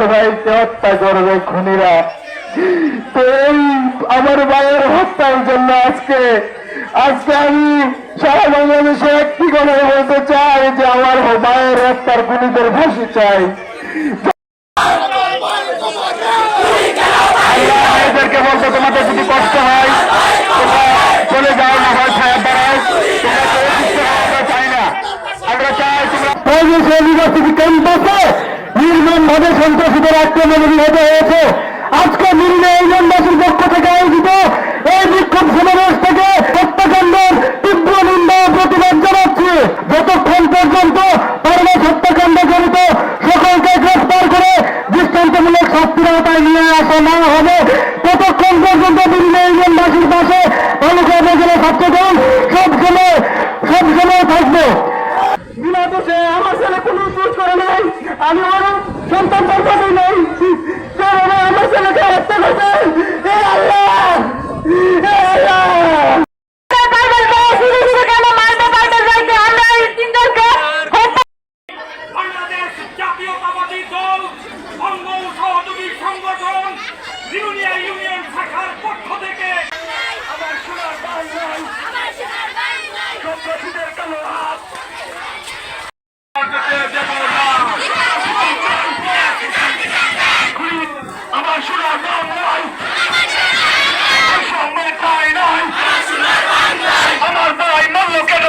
ভাইকে হত্যা করবে খুনিরা। তো এই আমার ভাইয়ের হত্যার জন্য আজকে আমি সারা বাংলাদেশে একটি কথা বলতে চাই যে আমার ভাইয়ের হত্যার খুনিদের ফাঁসি চাই। এদেরকে বলবো তোমাদের যদি কষ্ট হয় চলে যাও, না হয় ছায়া দাঁড়াও, তোমরা চাই না। আমরা চাই তোমরা ইউনিভার্সিটি ক্যাম্পাসে নির্মম ভাবে সন্ত্রাসীদের আক্রমণে নিহত হয়েছে। আজকে মিলনে ইউনিয়নবাসীর পক্ষ থেকে আয়োজিত এই বিক্ষোভ সমাবেশ থেকে হত্যাকাণ্ডের তীব্র নিন্দা ও প্রতিবাদ জানাচ্ছি। যতক্ষণ পর্যন্ত পারভেজ হত্যাকাণ্ড জড়িত সকলকে গ্রেফতার করে দৃষ্টান্তমূলক শাস্তির আওতায় নিয়ে আসা না হবে, ততক্ষণ পর্যন্ত মিলনে ইউনিয়নবাসীর পাশে তালুকা উপজেলা ছাত্রদল সবসময় থাকবে। বিনা দোষে আমার ছেলে কোনো দোষ করে নাই, আমি ওর সন্তান দরকারই নাই, আমার ছেলেকে হত্যা করছে। ইউনিয়ন শাখার পক্ষ থেকে আমার সোনার ভাই নাই, সন্ত্রাসীদের কালো হাত আমার সোনার ভাই নাই, আমার ভাই মরল কেন?